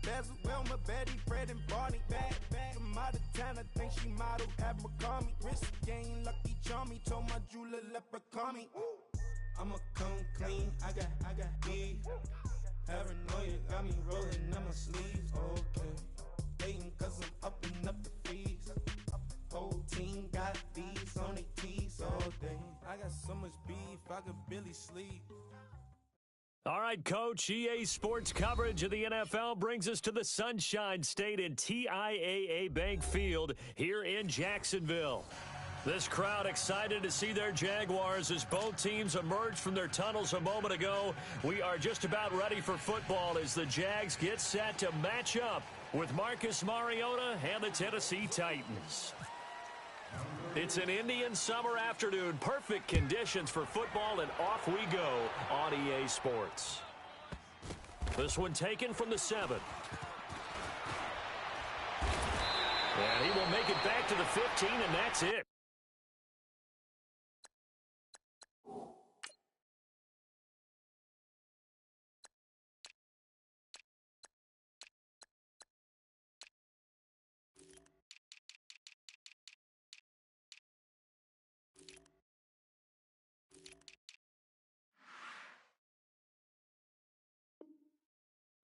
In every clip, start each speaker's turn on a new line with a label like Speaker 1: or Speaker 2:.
Speaker 1: Bezel, Wilma, Betty, Fred, and Barney. Bad, I'm out of town, I think she modeled at McCarmy. Wrist game, lucky charmy, told my jeweler, leprechaun me. I'ma come clean, I got beef. Paranoia got me rolling on my sleeves, okay. Hating cause I'm upping up the fees. Whole team got these on their tees all day. I got so much beef, I could barely sleep.
Speaker 2: All right, Coach, EA Sports coverage of the NFL brings us to the Sunshine State in TIAA Bank Field here in Jacksonville. This crowd excited to see their Jaguars as both teams emerged from their tunnels a moment ago. We are just about ready for football as the Jags get set to match up with Marcus Mariota and the Tennessee Titans. It's an Indian summer afternoon. Perfect conditions for football, and off we go on EA Sports. This one taken from the 7. And he will make it back to the 15, and that's it.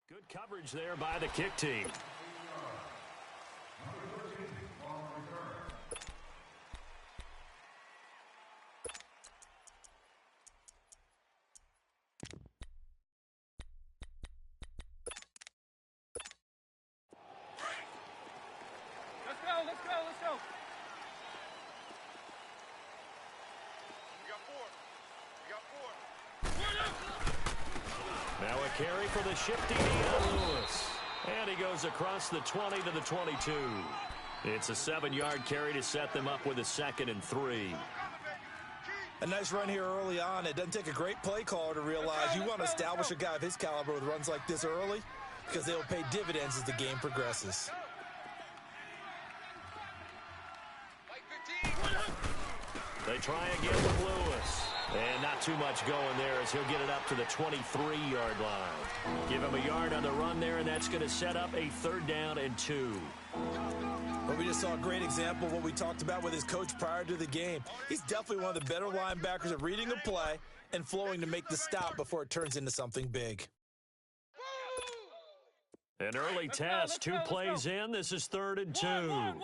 Speaker 2: Good coverage there by the kick team.
Speaker 3: Let's go.
Speaker 2: Now a carry for the shifty Deion Lewis. And he goes across the 20 to the 22. It's a 7-yard carry to set them up with a 2nd and 3.
Speaker 4: A nice run here early on. It doesn't take a great play caller to realize you want to establish a guy of his caliber with runs like this early because they'll pay dividends as the game progresses.
Speaker 2: They try again with Lewis. And not too much going there as he'll get it up to the 23-yard line. Give him a yard on the run there, and that's going to set up a 3rd down and 2.
Speaker 4: Well, we just saw a great example of what we talked about with his coach prior to the game. He's definitely one of the better linebackers at reading a play and flowing to make the stop before it turns into something big.
Speaker 2: An early test, 2 plays in. This is 3rd and 2.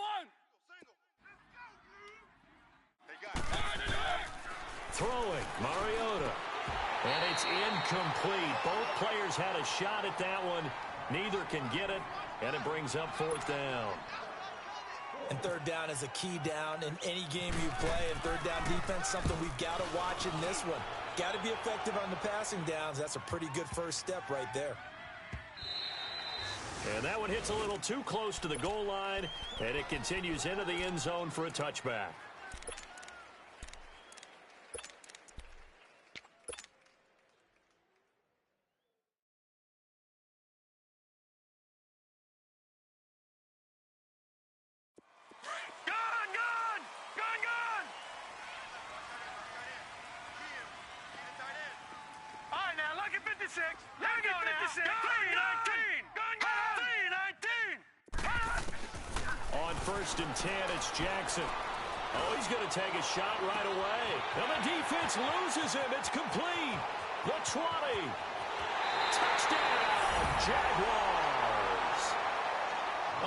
Speaker 2: Throwing, Mariota. And it's incomplete. Both players had a shot at that one. Neither can get it, and it brings up 4th down.
Speaker 4: And 3rd down is a key down in any game you play. And 3rd down defense, something we've got to watch in this one. Got to be effective on the passing downs. That's a pretty good first step right there.
Speaker 2: And that one hits a little too close to the goal line, and it continues into the end zone for a touchback. On 1st and 10, it's Jackson. Oh, he's going to take a shot right away. And the defense loses him. It's complete. The 20. Touchdown, Jaguars.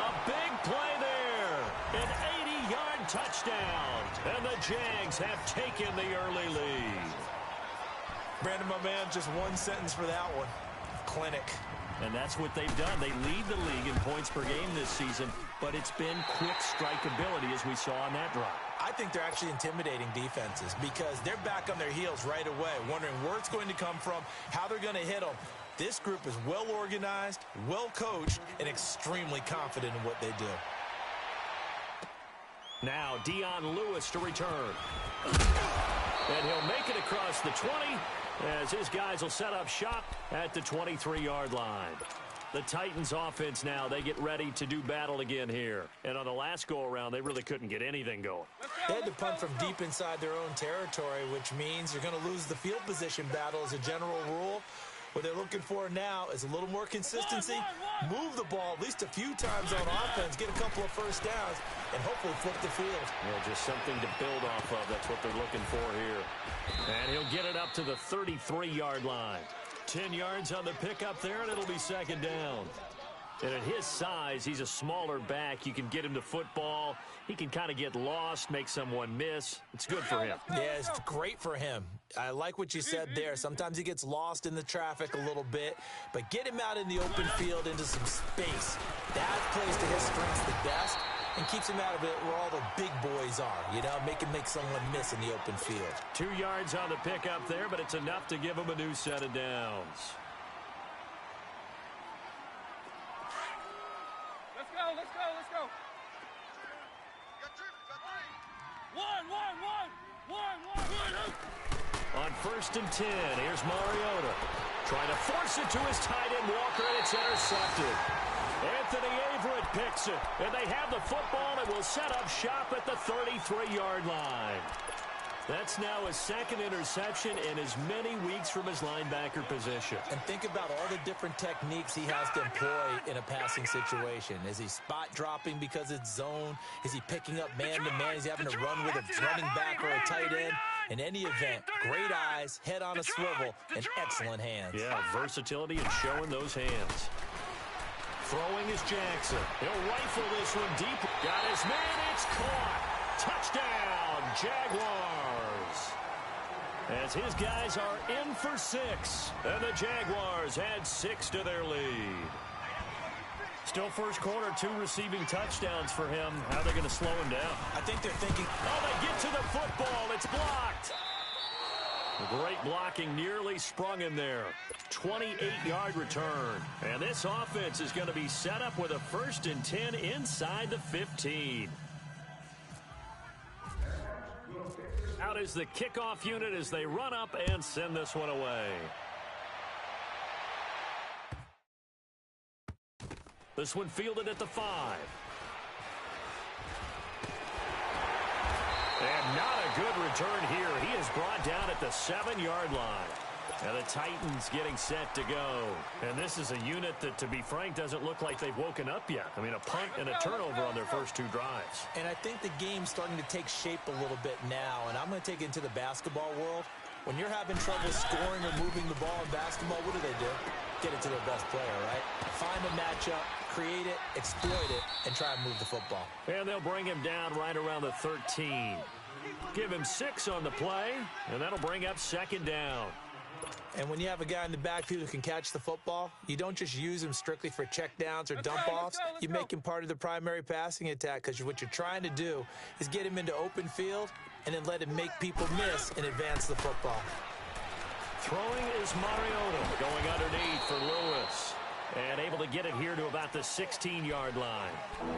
Speaker 2: A big play there. An 80-yard touchdown. And the Jags have taken the early lead.
Speaker 4: Brandon, my man, just one sentence for that one. Clinic.
Speaker 2: And that's what they've done. They lead the league in points per game this season, but it's been quick strikeability as we saw on that drive.
Speaker 4: I think they're actually intimidating defenses because they're back on their heels right away, wondering where it's going to come from, how they're going to hit them. This group is well organized, well coached, and extremely confident in what they do.
Speaker 2: Now Deion Lewis to return. And he'll make it across the 20 as his guys will set up shop at the 23-yard line. The Titans offense now, they get ready to do battle again here. And on the last go-around, they really couldn't get anything going.
Speaker 4: They had to punt from deep inside their own territory, which means you're going to lose the field position battle as a general rule. What they're looking for now is a little more consistency, move the ball at least a few times on offense, get a couple of first downs, and hopefully flip the field.
Speaker 2: Yeah, just something to build off of. That's what they're looking for here. And he'll get it up to the 33-yard line. 10 yards on the pickup there, and it'll be second down. And at his size, he's a smaller back. You can get him to football. He can kind of get lost, make someone miss. It's good for him.
Speaker 4: Yeah, it's great for him. I like what you said there. Sometimes he gets lost in the traffic a little bit, but get him out in the open field into some space. That plays to his strengths the best and keeps him out of it where all the big boys are, you know, make someone miss in the open field.
Speaker 2: 2 yards on the pickup there, but it's enough to give him a new set of downs.
Speaker 3: Let's go, let's go, let's go.
Speaker 2: On 1st and 10, here's Mariota. Trying to force it to his tight end, Walker, and it's intercepted. Anthony Averett picks it, and they have the football and will set up shop at the 33-yard line. That's now his second interception in as many weeks from his linebacker position.
Speaker 4: And think about all the different techniques he has to employ in a passing situation. Is he spot dropping because it's zone? Is he picking up man-to-man? Is he having to run with a running back or a tight end? In any event, great eyes, head on a swivel, and excellent hands.
Speaker 2: Yeah, versatility and showing those hands. Throwing is Jackson. He'll rifle this one deep. Got his man, it's caught. Touchdown, Jaguars. As his guys are in for 6. And the Jaguars add 6 to their lead. Still first quarter, 2 receiving touchdowns for him. How are they going to slow him down?
Speaker 4: I think they're thinking,
Speaker 2: oh, they get to the football. It's blocked. Great blocking, nearly sprung him there. 28-yard return. And this offense is going to be set up with a 1st and 10 inside the 15. Out is the kickoff unit as they run up and send this one away. This one fielded at the 5. And not a good return here. He is brought down at the 7-yard line. And the Titans getting set to go. And this is a unit that, to be frank, doesn't look like they've woken up yet. I mean, a punt and a turnover on their first 2 drives.
Speaker 4: And I think the game's starting to take shape a little bit now. And I'm going to take it into the basketball world. When you're having trouble scoring or moving the ball in basketball, what do? Get it to their best player, right? Find a matchup, create it, exploit it, and try and move the football.
Speaker 2: And they'll bring him down right around the 13. Give him 6 on the play, and that'll bring up 2nd down.
Speaker 4: And when you have a guy in the backfield who can catch the football, you don't just use him strictly for checkdowns or dump-offs. You make him part of the primary passing attack, because what you're trying to do is get him into open field and then let him make people miss and advance the football.
Speaker 2: Throwing is Mariota, going underneath for Lewis. And able to get it here to about the 16-yard line.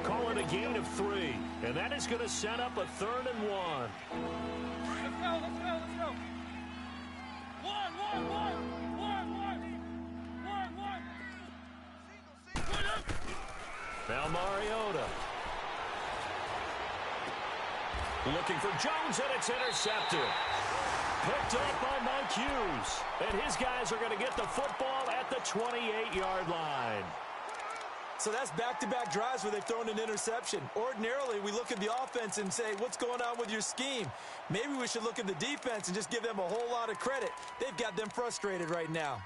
Speaker 2: Call it a gain of 3. And that is going to set up a 3rd and 1.
Speaker 3: Let's go, let's go, let's go. One.
Speaker 2: Now Mariota. Looking for Jones, and it's intercepted. Picked up by Mike Hughes. And his guys are going to get the football at the 28-yard line.
Speaker 4: So that's back-to-back drives where they've thrown an interception. Ordinarily, we look at the offense and say, what's going on with your scheme? Maybe we should look at the defense and just give them a whole lot of credit. They've got them frustrated right now.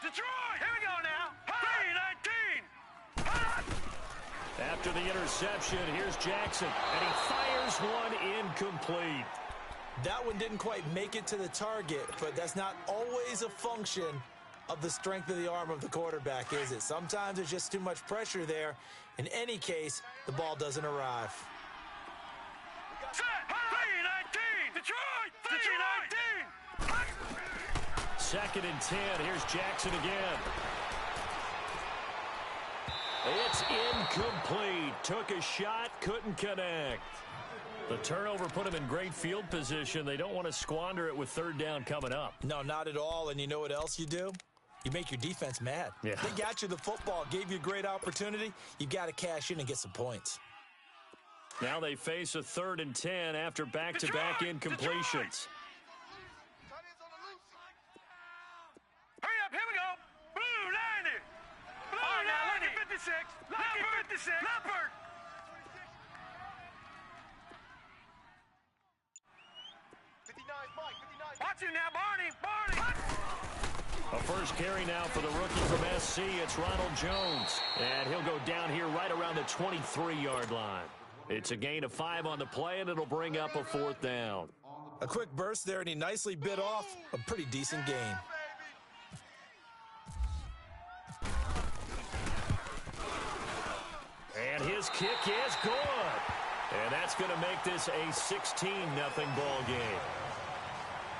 Speaker 3: Detroit! Here we go now. 3-19.
Speaker 2: After the interception, here's Jackson, and he fires one incomplete.
Speaker 4: That one didn't quite make it to the target, but that's not always a function of the strength of the arm of the quarterback, is it? Sometimes there's just too much pressure there. In any case, the ball doesn't arrive.
Speaker 3: 3-19. Detroit! 3-19.
Speaker 2: 2nd and 10. Here's Jackson again. It's incomplete. Took a shot, couldn't connect. The turnover put them in great field position. They don't want to squander it with third down coming up.
Speaker 4: No, not at all. And you know what else you do? You make your defense mad.
Speaker 2: Yeah.
Speaker 4: They got you the football, gave you a great opportunity. You got to cash in and get some points.
Speaker 2: Now they face a 3rd and 10 after back-to-back incompletions.
Speaker 3: Hurry up, here we go. Blue 90. Blue 90. Lucky 56. Lucky 56. Leopard. Watch him now, Barney.
Speaker 2: A first carry now for the rookie from SC. It's Ronald Jones. And he'll go down here right around the 23-yard line. It's a gain of 5 on the play, and it'll bring up a 4th down.
Speaker 4: A quick burst there, and he nicely bit off a pretty decent gain.
Speaker 2: And his kick is good. And that's going to make this a 16-0 ball game.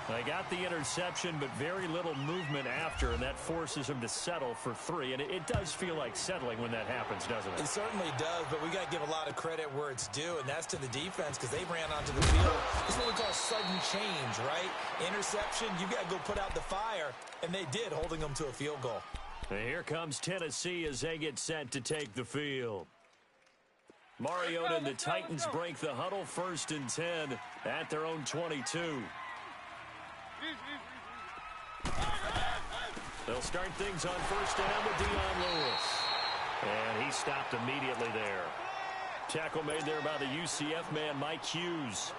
Speaker 2: They got the interception, but very little movement after, and that forces him to settle for 3. And it does feel like settling when that happens, doesn't it?
Speaker 4: It certainly does, but we got to give a lot of credit where it's due, and that's to the defense because they ran onto the field. This is what we call sudden change, right? Interception, you got to go put out the fire, and they did, holding them to a field goal.
Speaker 2: And here comes Tennessee as they get set to take the field. Mariota and the Titans break the huddle, 1st and 10 at their own 22. They'll start things on 1st down with Dion Lewis. And he stopped immediately there. Tackle made there by the UCF man, Mike Hughes.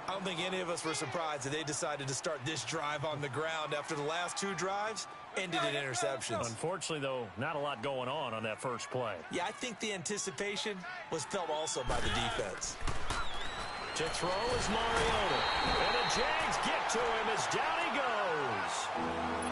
Speaker 4: I don't think any of us were surprised that they decided to start this drive on the ground after the last 2 drives ended in interceptions.
Speaker 2: Unfortunately, though, not a lot going on that first play.
Speaker 4: Yeah, I think the anticipation was felt also by the defense.
Speaker 2: To throw is Mariota. And the Jags get to him as down he goes.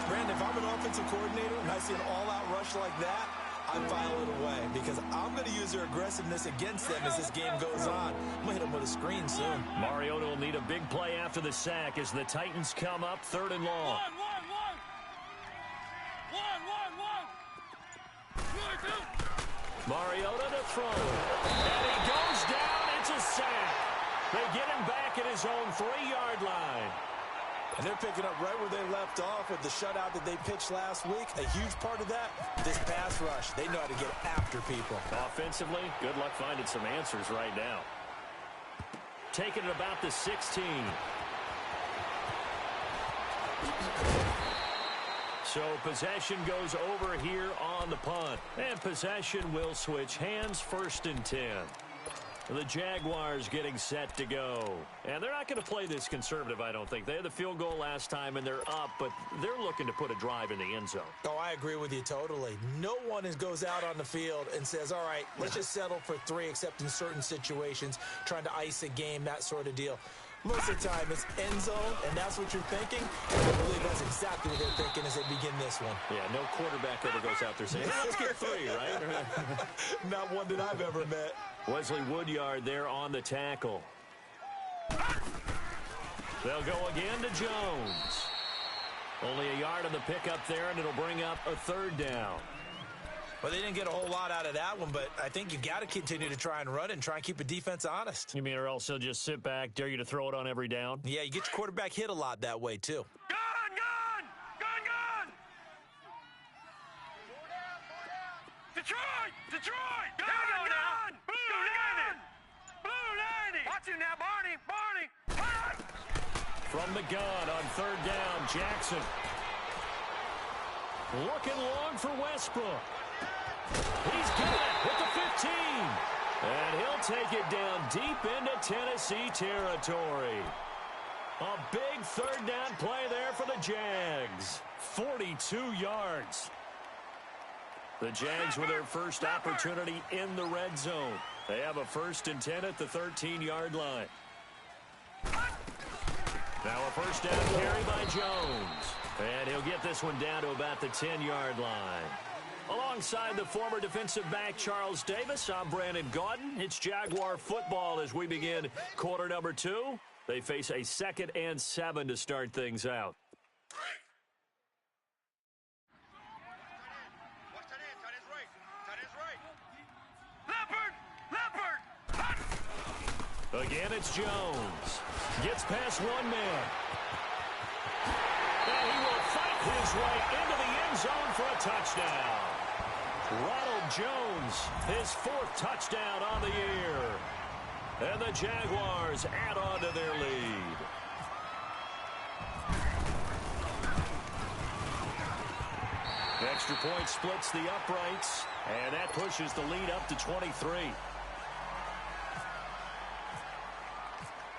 Speaker 4: Brandon, if I'm an offensive coordinator and I see an all-out rush like that, I file it away because I'm going to use their aggressiveness against them as this game goes on. I'm going to hit them with a screen soon.
Speaker 2: Mariota will need a big play after the sack as the Titans come up 3rd and long. Mariota to throw. And he goes down. It's a sack. They get him back at his own 3-yard line.
Speaker 4: And they're picking up right where they left off with the shutout that they pitched last week. A huge part of that, this pass rush. They know how to get after people.
Speaker 2: Offensively, good luck finding some answers right now. Taking it about the 16. So possession goes over here on the punt. And possession will switch hands, 1st and 10. The Jaguars getting set to go. And they're not going to play this conservative, I don't think. They had the field goal last time, and they're up, but they're looking to put a drive in the end zone.
Speaker 4: Oh, I agree with you totally. No one goes out on the field and says, all right, let's just settle for 3, except in certain situations, trying to ice a game, that sort of deal. Most of the time, it's end zone, and that's what you're thinking. And I believe that's exactly what they're thinking as they begin this one.
Speaker 2: Yeah, no quarterback ever goes out there saying, hey, let's get 3, right?
Speaker 4: Not one that I've ever met.
Speaker 2: Wesley Woodyard there on the tackle. They'll go again to Jones. Only a yard on the pickup there, and it'll bring up a 3rd down.
Speaker 4: Well, they didn't get a whole lot out of that one, but I think you got to continue to try and run and try and keep a defense honest.
Speaker 2: You mean or else they'll just sit back, dare you to throw it on every down?
Speaker 4: Yeah, you get your quarterback hit a lot that way, too.
Speaker 3: Gun! Detroit! Gun! Blue 90! Watch him now, Barney!
Speaker 2: From the gun on 3rd down, Jackson. Looking long for Westbrook. He's got it with the 15. And he'll take it down deep into Tennessee territory. A big 3rd down play there for the Jags. 42 yards. The Jags with their first opportunity in the red zone. They have a 1st and 10 at the 13-yard line. Now a 1st down carry by Jones. And he'll get this one down to about the 10-yard line. Alongside the former defensive back Charles Davis, I'm Brandon Gaudin. It's Jaguar football as we begin quarter number 2. They face a 2nd and 7 to start things out. Again, it's Jones. Gets past one man. And he will fight his way into the end zone for a touchdown. Ronald Jones, his 4th touchdown on the year. And the Jaguars add on to their lead. Extra point splits the uprights, and that pushes the lead up to 23.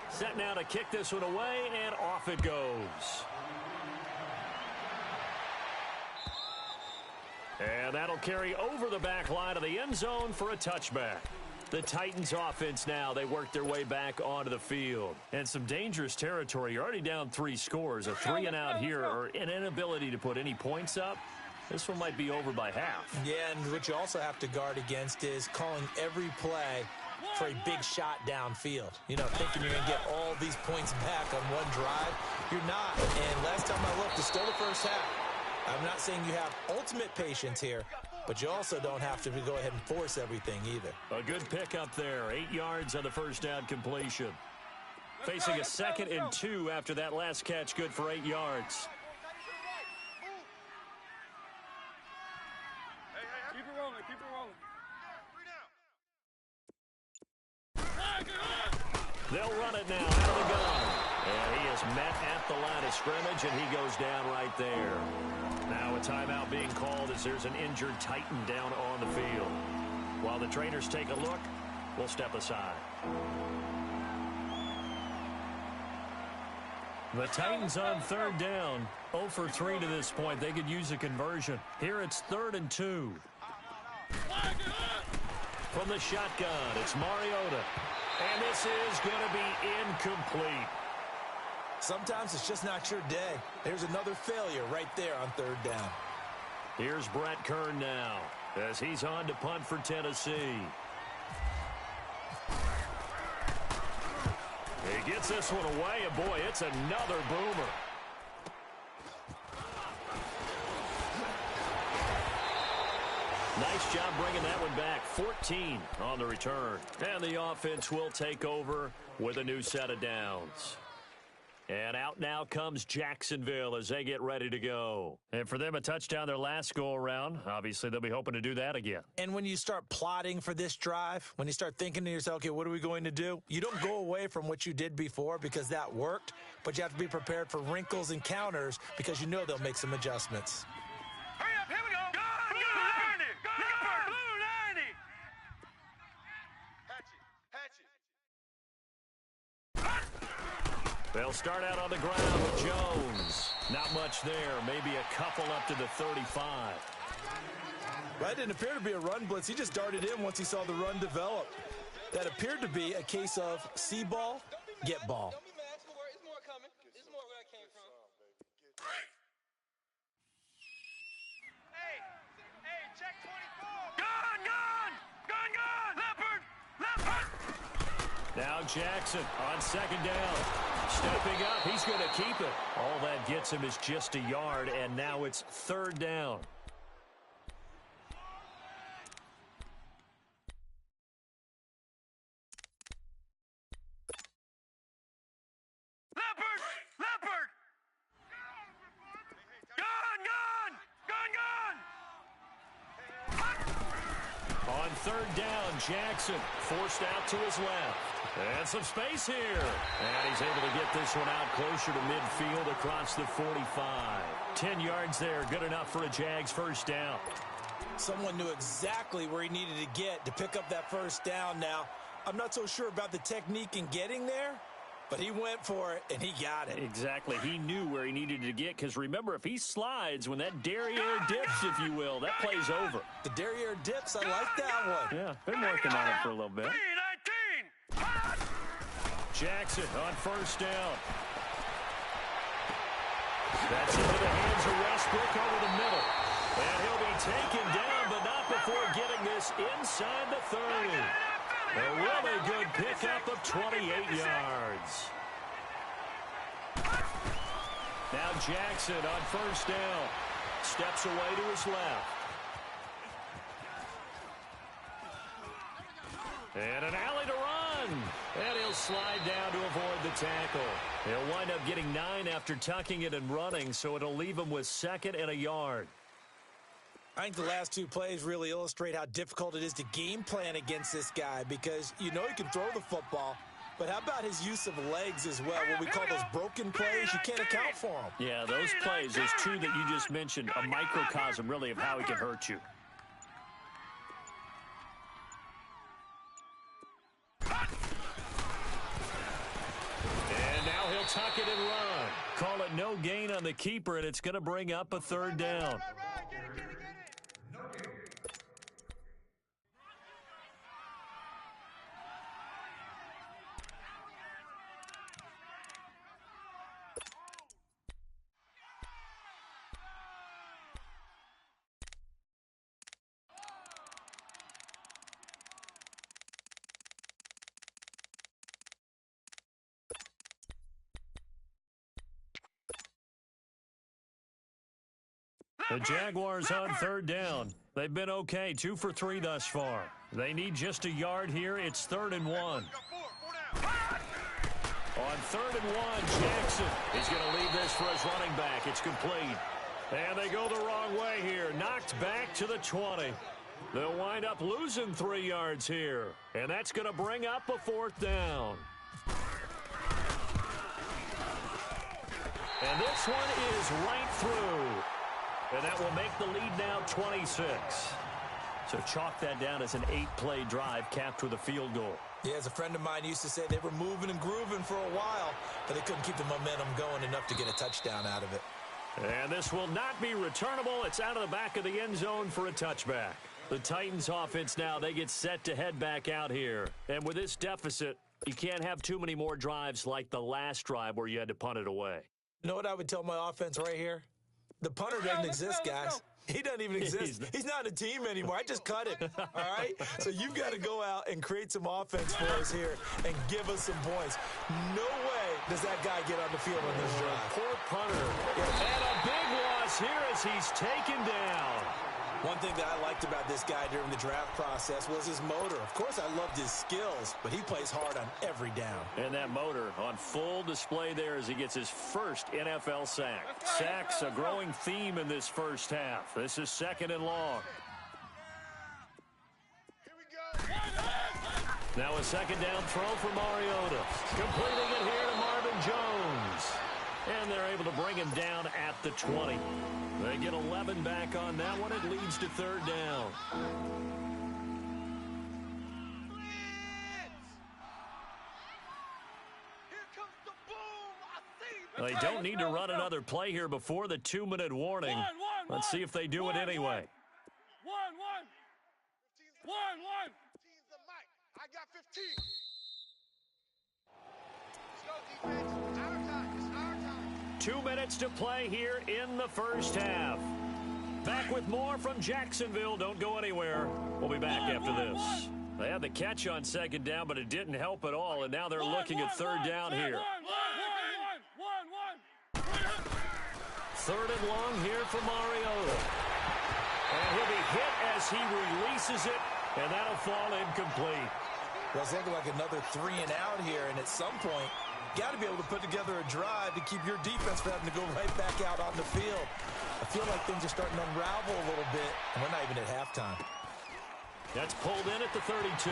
Speaker 2: Set now to kick this one away, and off it goes. And that'll carry over the back line of the end zone for a touchback. The Titans offense now, they work their way back onto the field. And some dangerous territory. You're already down 3 scores. A 3-and-out here, or an inability to put any points up. This one might be over by half.
Speaker 4: Yeah, and what you also have to guard against is calling every play for a big shot downfield. You know, thinking you're going to get all these points back on one drive. You're not. And last time I looked, it's still the first half. I'm not saying you have ultimate patience here, but you also don't have to go ahead and force everything either.
Speaker 2: A good pickup there. 8 yards on the first down completion. Facing a 2nd and 2 after that last catch, good for 8 yards.
Speaker 3: Keep it rolling, keep it rolling.
Speaker 2: They'll run it now out of the gun. And he is met at the line of scrimmage, and he goes down right there. Now a timeout being called as there's an injured Titan down on the field. While the trainers take a look, we'll step aside. The Titans on 3rd down. 0 for 3 to this point. They could use a conversion. Here it's 3rd and 2. From the shotgun, it's Mariota. And this is going to be incomplete.
Speaker 4: Sometimes it's just not your day. There's another failure right there on 3rd down.
Speaker 2: Here's Brett Kern now as he's on to punt for Tennessee. He gets this one away, and boy, it's another boomer. Nice job bringing that one back. 14 on the return. And the offense will take over with a new set of downs. And out now comes Jacksonville as they get ready to go. And for them, a touchdown their last go-around. Obviously, they'll be hoping to do that again.
Speaker 4: And when you start plotting for this drive, when you start thinking to yourself, okay, what are we going to do? You don't go away from what you did before because that worked, but you have to be prepared for wrinkles and counters because you know they'll make some adjustments.
Speaker 3: Hurry up, here we go. Blue 90. Leopard. Blue 90. Hatch it.
Speaker 2: They'll start out on the ground with Jones. Not much there. Maybe a couple up to the 35.
Speaker 4: Well, that didn't appear to be a run blitz. He just darted in once he saw the run develop. That appeared to be a case of see ball, get ball.
Speaker 5: Don't be mad. It's more coming. It's more where I came from.
Speaker 3: Hey, check 24. Gun. Leopard.
Speaker 2: Now Jackson on 2nd down. Stepping up, he's going to keep it. All that gets him is just a yard, and now it's 3rd down.
Speaker 3: Leopard. Gun.
Speaker 2: On 3rd down, Jackson forced out to his left. And some space here. And he's able to get this one out closer to midfield across the 45. 10 yards there, good enough for a Jags first down.
Speaker 4: Someone knew exactly where he needed to get to pick up that first down now. I'm not so sure about the technique in getting there, but he went for it, and he got it.
Speaker 2: Exactly. He knew where he needed to get, because remember, if he slides, when that derriere dips, if you will, that play's over.
Speaker 4: The derriere dips, I like that one.
Speaker 2: Yeah, been working on it for a little bit.
Speaker 3: 3-19.
Speaker 2: Jackson on 1st down. That's into the hands of Westbrook over the middle. And he'll be taken down, but not before getting this inside the 30. A really good pickup of 28 yards. Now Jackson on 1st down. Steps away to his left. And an alley to run. And he'll he'll slide down to avoid the tackle. He'll wind up getting 9 after tucking it and running, so it'll leave him with 2nd and a yard.
Speaker 4: I think the last 2 plays really illustrate how difficult it is to game plan against this guy because you know he can throw the football, but how about his use of legs as well? What we call those broken plays, you can't account for them.
Speaker 2: Yeah, those plays, those 2 that you just mentioned, a microcosm really of how he can hurt you. And now he'll tuck it and run. Call it no gain on the keeper, and it's going to bring up a 3rd down. The Jaguars on 3rd down. They've been okay, 2 for 3 thus far. They need just a yard here. It's 3rd and 1. On 3rd and 1, Jackson is going to leave this for his running back. It's complete. And they go the wrong way here. Knocked back to the 20. They'll wind up losing 3 yards here. And that's going to bring up a 4th down. And this one is right through. And that will make the lead now 26. So chalk that down as an 8-play drive capped with a field goal.
Speaker 4: Yeah, as a friend of mine used to say, they were moving and grooving for a while, but they couldn't keep the momentum going enough to get a touchdown out of it.
Speaker 2: And this will not be returnable. It's out of the back of the end zone for a touchback. The Titans offense now, they get set to head back out here. And with this deficit, you can't have too many more drives like the last drive where you had to punt it away.
Speaker 4: You know what I would tell my offense right here? The punter doesn't exist, guys. He doesn't even exist. He's not a team anymore. I just cut it, all right? So you've got to go out and create some offense for us here and give us some points. No way does that guy get on the field on this drive.
Speaker 2: Poor punter. And a big loss here as he's taken down.
Speaker 4: One thing that I liked about this guy during the draft process was his motor. Of course, I loved his skills, but he plays hard on every down.
Speaker 2: And that motor on full display there as he gets his first NFL sack. Sacks, a growing theme in this first half. This is 2nd and long. Now a 2nd down throw for Mariota. Completing it here to Marvin Jones. And they're able to bring him down at the 20. They get 11 back on that one. It leads to 3rd down. They don't need to run another play here before the 2-minute warning. Let's see if they do it anyway.
Speaker 3: 1. I got 15. Let's go, defense. Our time. It's our time.
Speaker 2: 2 minutes to play here in the first half. Back with more from Jacksonville. Don't go anywhere. We'll be back after this. They had the catch on 2nd down, but it didn't help at all, and now they're looking at 3rd down here. 3rd and long here for Mariota. And he'll be hit as he releases it, and that'll fall incomplete.
Speaker 4: Well, it's looking like another 3 and out here, and at some point, got to be able to put together a drive to keep your defense from having to go right back out on the field. I feel like things are starting to unravel a little bit, and we're not even at halftime.
Speaker 2: That's pulled in at the 32.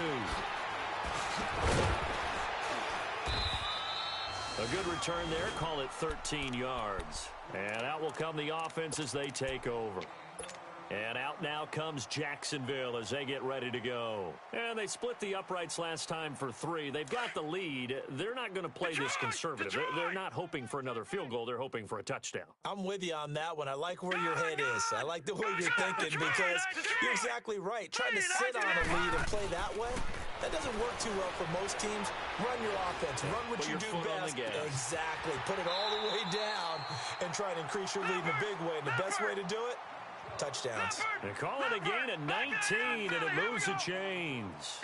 Speaker 2: A good return there. Call it 13 yards. And out will come the offense as they take over. And out now comes Jacksonville as they get ready to go. And they split the uprights last time for 3. They've got the lead. They're not going to play this conservative. They're not hoping for another field goal. They're hoping for a touchdown.
Speaker 4: I'm with you on that one. I like where your head is. I like the way you're thinking because you're exactly right. Trying to sit on a lead and play that way, that doesn't work too well for most teams. Run your offense. Run what you do best. Exactly. Put it all the way down and try to increase your lead in a big way. And the best way to do it, touchdowns.
Speaker 2: They call it a gain of 19, and it moves the chains.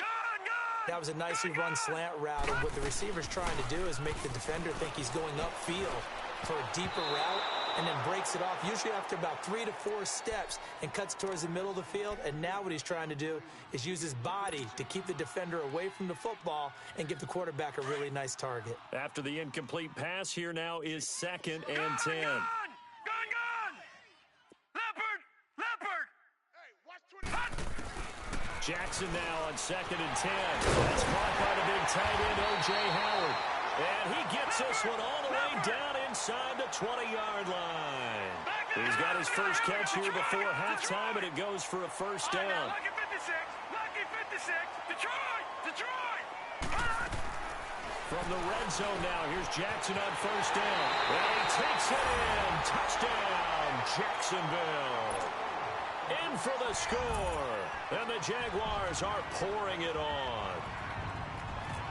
Speaker 4: That was a nicely run slant route, and what the receiver's trying to do is make the defender think he's going upfield for a deeper route. and then breaks it off, usually after about 3 to 4 steps, and cuts towards the middle of the field. And now what he's trying to do is use his body to keep the defender away from the football and give the quarterback a really nice target.
Speaker 2: After the incomplete pass, here now is 2nd and 10.
Speaker 3: Gun! Leopard! Hey, watch 20.
Speaker 2: Jackson now on 2nd and 10. That's caught by the big tight end, O.J. Howard. And he gets this one all the way down inside the 20-yard line. He's got his first catch here before halftime, and it goes for a first down.
Speaker 3: Lucky 56. Detroit!
Speaker 2: From the red zone now, here's Jackson on first down. And he takes it in. Touchdown, Jacksonville. In for the score. And the Jaguars are pouring it on.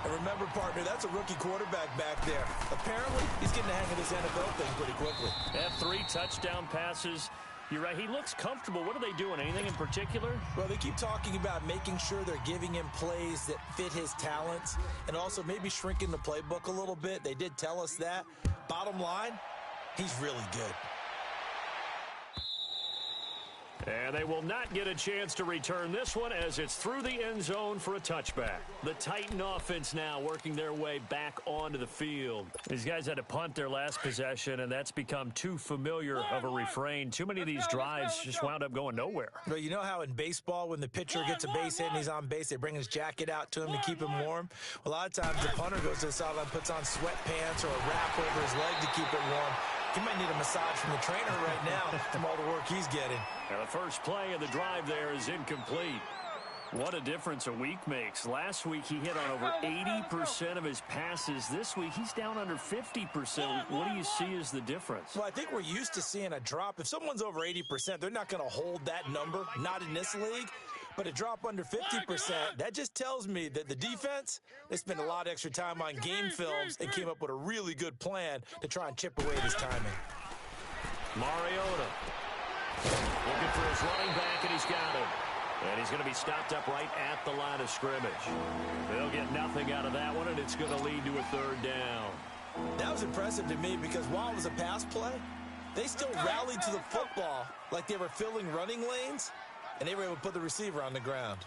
Speaker 4: And remember, partner, that's a rookie quarterback back there. Apparently, he's getting the hang of this NFL thing pretty quickly.
Speaker 2: At 3 touchdown passes. You're right, he looks comfortable. What are they doing? Anything in particular?
Speaker 4: Well, they keep talking about making sure they're giving him plays that fit his talents and also maybe shrinking the playbook a little bit. They did tell us that. Bottom line, he's really good.
Speaker 2: And they will not get a chance to return this one as it's through the end zone for a touchback. The Titan offense now working their way back onto the field. These guys had to punt their last possession, and that's become too familiar of a refrain. Too many of these drives just wound up going nowhere.
Speaker 4: Well, you know how in baseball when the pitcher gets a base hit and he's on base, they bring his jacket out to him to keep him warm? Well, a lot of times the punter goes to the sideline, puts on sweatpants or a wrap over his leg to keep it warm. He might need a massage from the trainer right now from all the work he's getting.
Speaker 2: Now the first play of the drive there is incomplete. What a difference a week makes. Last week he hit on over 80% of his passes. This week he's down under 50%. What do you see as the difference?
Speaker 4: Well, I think we're used to seeing a drop. If someone's over 80%, they're not going to hold that number, not in this league. But a drop under 50%, that just tells me that the defense, they spent a lot of extra time on game films and came up with a really good plan to try and chip away this timing.
Speaker 2: Mariota looking for his running back, and he's got him. And he's going to be stopped up right at the line of scrimmage. They'll get nothing out of that one, and it's going to lead to a third down.
Speaker 4: That was impressive to me because while it was a pass play, they still rallied to the football like they were filling running lanes, and they were able to put the receiver on the ground.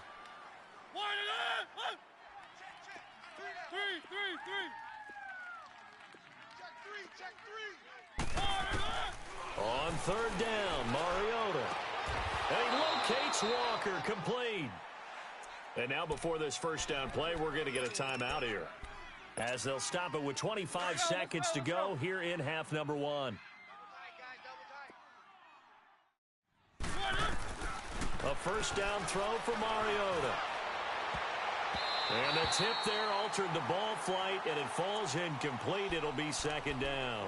Speaker 2: On third down, Mariota. And he locates Walker, complete. And now before this first down play, we're going to get a timeout here, as they'll stop it with 25 seconds to go here in half number 1. A first down throw for Mariota. And the tip there altered the ball flight, and it falls incomplete. It'll be second down.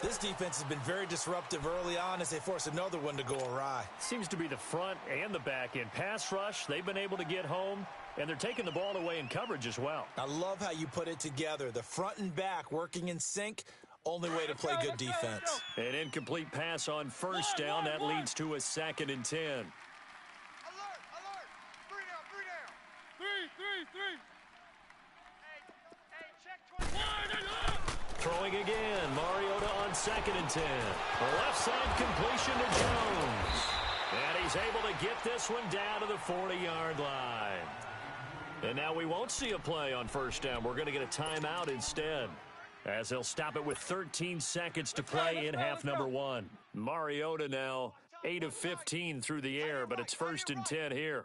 Speaker 4: This defense has been very disruptive early on as they force another one to go awry.
Speaker 2: Seems to be the front and the back end. Pass rush, they've been able to get home, and they're taking the ball away in coverage as well.
Speaker 4: I love how you put it together. The front and back working in sync. Only way to play good defense.
Speaker 2: An incomplete pass on first down. That leads to a 2nd and 10.
Speaker 3: Alert! Three down! Three! Hey, check 20.
Speaker 2: Throwing again. Mariota on 2nd and 10. The left side completion to Jones. And he's able to get this one down to the 40-yard line. And now we won't see a play on first down. We're going to get a timeout instead, as they'll stop it with 13 seconds to play in half number 1. Mariota now 8 of 15 through the air, but it's 1st and 10 here.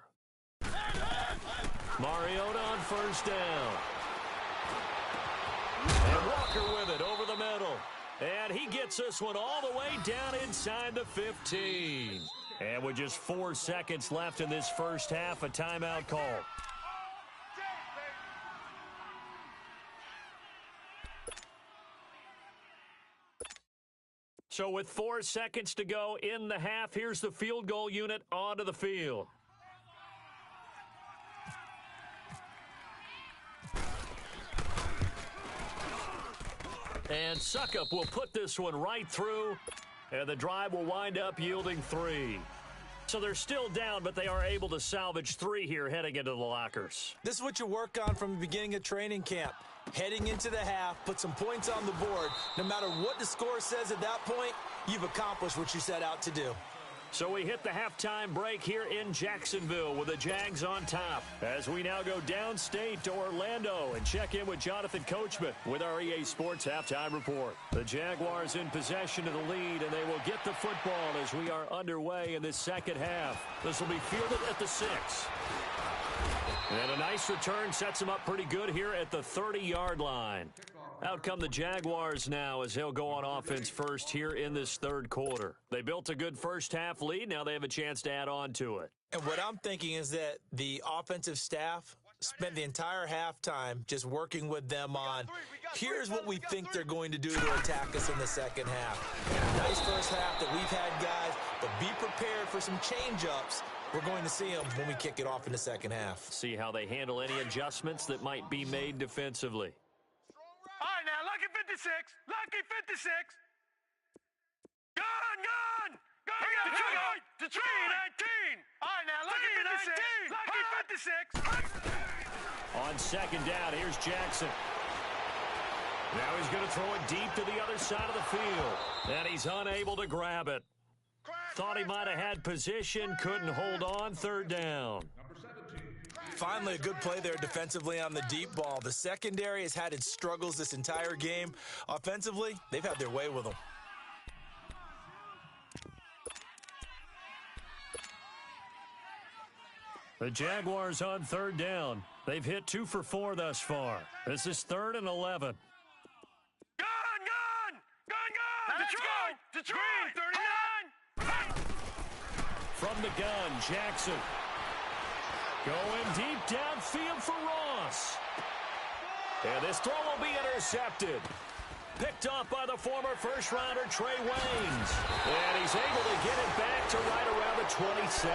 Speaker 2: Mariota on first down. And Walker with it over the middle. And he gets this one all the way down inside the 15. And with just 4 seconds left in this first half, a timeout call. So with 4 seconds to go in the half, here's the field goal unit onto the field. And Suckup will put this one right through, and the drive will wind up yielding 3. So they're still down, but they are able to salvage 3 here heading into the lockers.
Speaker 4: This is what you work on from the beginning of training camp. Heading into the half, put some points on the board. No matter what the score says at that point, you've accomplished what you set out to do.
Speaker 2: So we hit the halftime break here in Jacksonville with the Jags on top. As we now go downstate to Orlando and check in with Jonathan Coachman with our EA Sports Halftime Report. The Jaguars in possession of the lead, and they will get the football as we are underway in this second half. This will be fielded at the 6. And a nice return sets them up pretty good here at the 30-yard line. Out come the Jaguars now as they'll go on offense first here in this third quarter. They built a good first half lead. Now they have a chance to add on to it.
Speaker 4: And what I'm thinking is that the offensive staff spent the entire halftime just working with them on, here's what we think they're going to do to attack us in the second half. Nice first half that we've had, guys, but be prepared for some change-ups. We're going to see them when we kick it off in the second half.
Speaker 2: See how they handle any adjustments that might be made defensively.
Speaker 3: All right, now, Lucky 56. Lucky 56. Gun. Detroit. 19. All right, now, Lucky 56. Lucky 56.
Speaker 2: On second down, here's Jackson. Now he's going to throw it deep to the other side of the field. And he's unable to grab it. Thought he might have had position, couldn't hold on, third down.
Speaker 4: Finally, a good play there defensively on the deep ball. The secondary has had its struggles this entire game. Offensively, they've had their way with them.
Speaker 2: The Jaguars on third down. They've hit 2 for 4 thus far. This is 3rd and 11.
Speaker 3: Gun. Detroit. 39.
Speaker 2: From the gun, Jackson. Going deep downfield for Ross. And this throw will be intercepted. Picked off by the former first-rounder Trey Waynes. And he's able to get it back to right around the 27.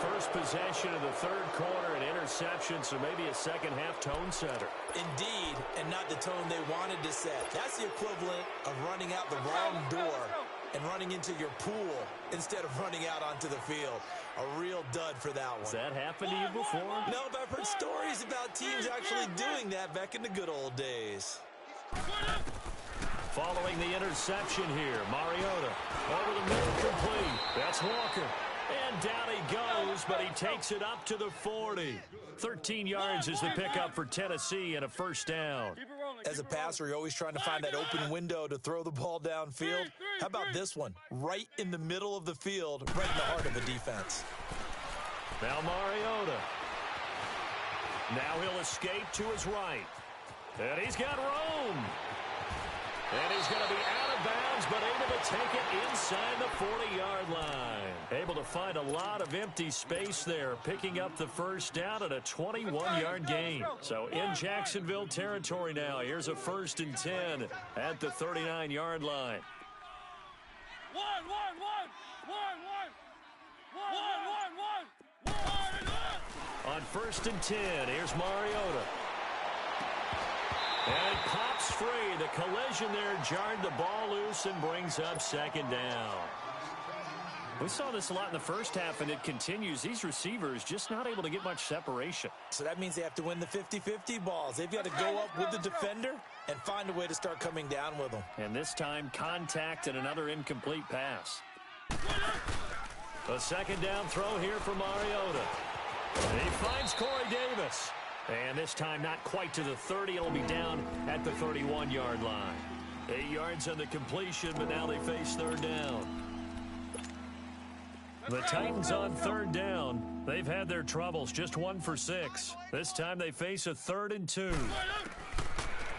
Speaker 2: First possession of the third quarter, an interception, so maybe a second-half tone setter.
Speaker 4: Indeed, and not the tone they wanted to set. That's the equivalent of running out the wrong door and running into your pool instead of running out onto the field. A real dud for that one.
Speaker 2: Has that happened to you before?
Speaker 4: No, but I've heard stories about teams actually doing that back in the good old days.
Speaker 2: Following the interception here, Mariota over the middle, complete. That's Walker. And down he goes, but he takes it up to the 40. 13 yards is the pickup for Tennessee and a first down.
Speaker 4: As a passer, you're always trying to find that open window to throw the ball downfield. How about this one? Right in the middle of the field, right in the heart of a defense.
Speaker 2: Now Mariota. Now he'll escape to his right. And he's got room. And he's going to be out of bounds, but able to take it inside the 40-yard line. Able to find a lot of empty space there, picking up the first down at a 21-yard gain. So in Jacksonville territory now, here's a 1st and 10 at the 39-yard line. On 1st and 10, here's Mariota. And it pops free. The collision there jarred the ball loose and brings up 2nd down. We saw this a lot in the first half, and it continues. These receivers just not able to get much separation.
Speaker 4: So that means they have to win the 50-50 balls. They've got to go up with the defender and find a way to start coming down with them.
Speaker 2: And this time, contact and another incomplete pass. A 2nd down throw here for Mariota. He finds Corey Davis. And this time not quite to the 30. It'll be down at the 31-yard line. 8 yards on the completion, but now they face 3rd down. The Titans on 3rd down. They've had their troubles, just 1 for 6. This time they face a 3rd and 2.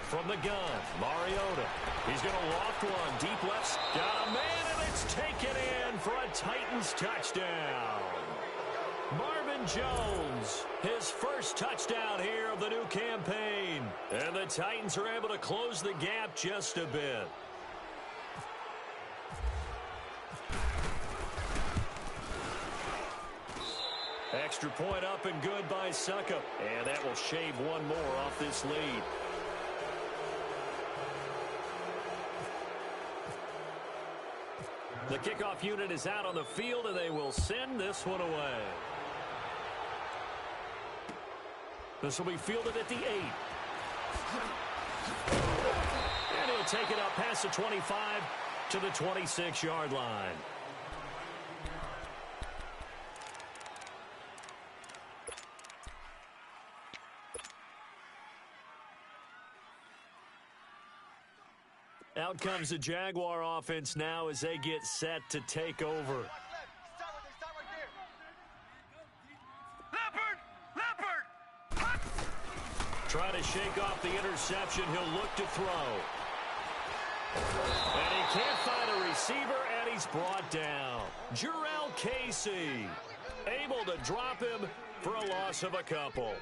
Speaker 2: From the gun, Mariota. He's going to loft one. Deep left. Got a man, and it's taken in for a Titans touchdown. Marvin Jones, his first touchdown here of the new campaign. And the Titans are able to close the gap just a bit. Extra point up and good by Suckup. And that will shave one more off this lead. The kickoff unit is out on the field, and they will send this one away. This will be fielded at the 8. And he'll take it up past the 25 to the 26-yard line. Out comes the Jaguar offense now as they get set to take over. Try to shake off the interception. He'll look to throw. And he can't find a receiver, and he's brought down. Jarrell Casey able to drop him for a loss of a couple.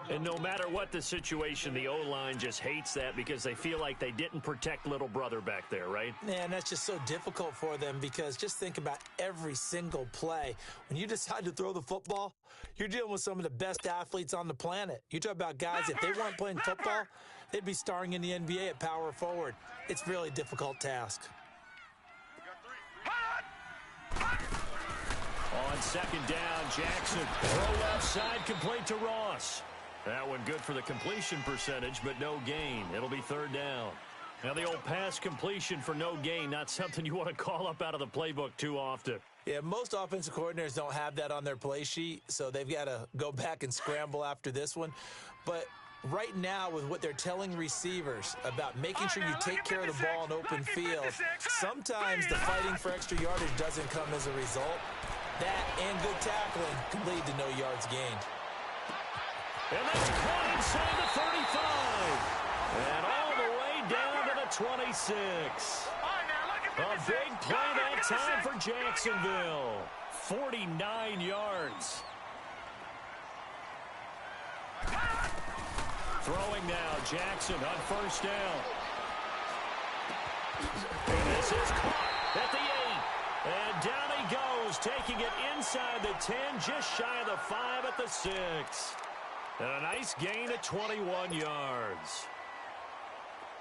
Speaker 2: And no matter what the situation, the O-line just hates that because they feel like they didn't protect little brother back there, right?
Speaker 4: Man, that's just so difficult for them because just think about every single play. When you decide to throw the football, you're dealing with some of the best athletes on the planet. You talk about guys, if they weren't playing football, they'd be starring in the NBA at power forward. It's really a difficult task.
Speaker 2: On second down, Jackson. Throw left side, complete to Ross. That one good for the completion percentage, but no gain. It'll be third down. Now the old pass completion for no gain, not something you want to call up out of the playbook too often.
Speaker 4: Yeah, most offensive coordinators don't have that on their play sheet, so they've got to go back and scramble after this one. But right now, with what they're telling receivers about making sure you take care of the ball in open field, sometimes the fighting for extra yardage doesn't come as a result. That and good tackling can lead to no yards gained.
Speaker 2: And that's caught inside the 35. And all the way down to the 26. A big play that time for Jacksonville. 49 yards. Throwing now, Jackson on first down. And this is caught at the 8. And down he goes, taking it inside the 10, just shy of the 5 at the 6. And a nice gain of 21 yards.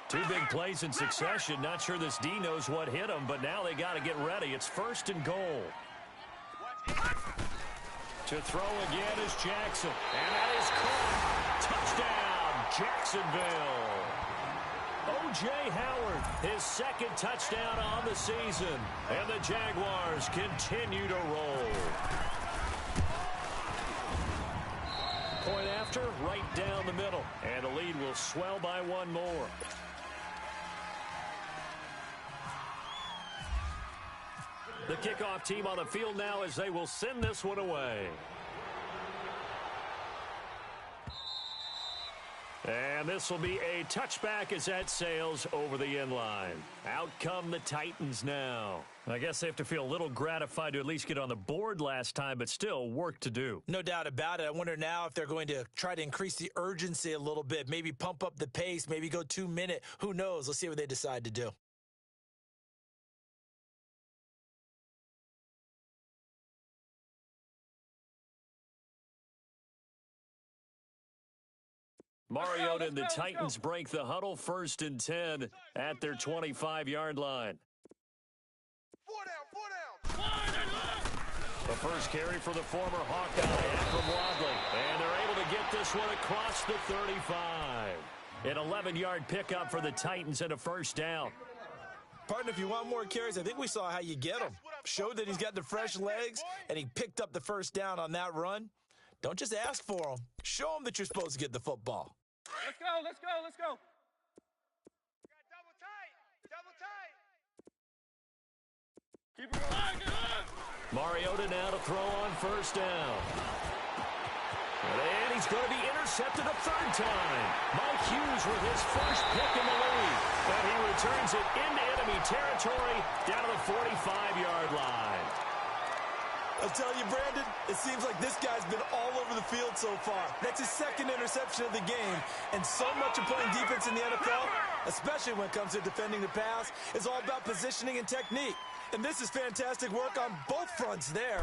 Speaker 2: Two big plays in succession. Not sure this D knows what hit him, but now they got to get ready. It's first and goal. To throw again is Jackson. And that is caught. Touchdown, Jacksonville. O.J. Howard, his second touchdown on the season. And the Jaguars continue to roll. Point after, right down the middle. And the lead will swell by one more. The kickoff team on the field now as they will send this one away. And this will be a touchback as that sails over the end line. Out come the Titans now. I guess they have to feel a little gratified to at least get on the board last time, but still work to do.
Speaker 4: No doubt about it. I wonder now if they're going to try to increase the urgency a little bit, maybe pump up the pace, maybe go 2 minute. Who knows? Let's see what they decide to do.
Speaker 2: Mariota and the Titans break the huddle, first and 10 at their 25-yard line. The first carry for the former Hawkeye, Akram Wadley. And they're able to get this one across the 35. An 11-yard pickup for the Titans and a first down.
Speaker 4: Partner, if you want more carries, I think we saw how you get them. Showed that he's got the fresh legs, and he picked up the first down on that run. Don't just ask for them. Show them that you're supposed to get the football.
Speaker 5: Let's go, let's go, let's go. Double tight, double tight. Keep it alive, get up.
Speaker 2: Mariota now to throw on first down. And he's going to be intercepted a third time. Mike Hughes with his first pick in the league. And he returns it into enemy territory down to the 45-yard line.
Speaker 4: I'll tell you, Brandon, it seems like this guy's been all over the field so far. That's his second interception of the game. And so much of playing defense in the NFL, especially when it comes to defending the pass, is all about positioning and technique. And this is fantastic work on both fronts there.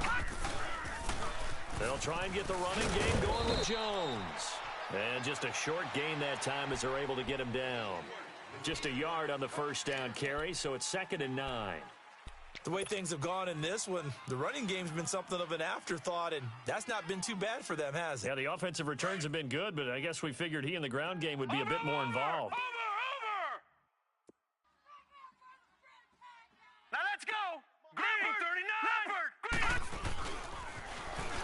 Speaker 2: They'll try and get the running game going with Jones. And just a short gain that time as they're able to get him down. Just a yard on the first down carry, so it's 2nd and 9.
Speaker 4: The way things have gone in this one, the running game's been something of an afterthought, and that's not been too bad for them, has it?
Speaker 2: Yeah, the offensive returns have been good, but I guess we figured he in the ground game would be a bit more involved.
Speaker 3: Over! Now let's go! Green, 39! Leopard, green!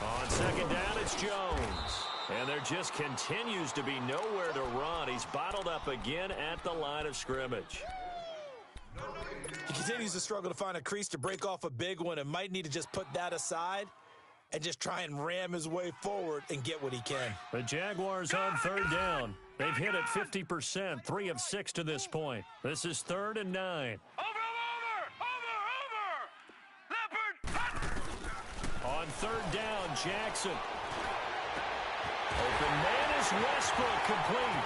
Speaker 2: On second down, it's Jones. And there just continues to be nowhere to run. He's bottled up again at the line of scrimmage.
Speaker 4: He continues to struggle to find a crease to break off a big one and might need to just put that aside and just try and ram his way forward and get what he can.
Speaker 2: The Jaguars on third down. They've hit it 50%, 3 of 6 to this point. This is 3rd and 9.
Speaker 3: Over! Leopard!
Speaker 2: On third down, Jackson. Open man is Westbrook, complete.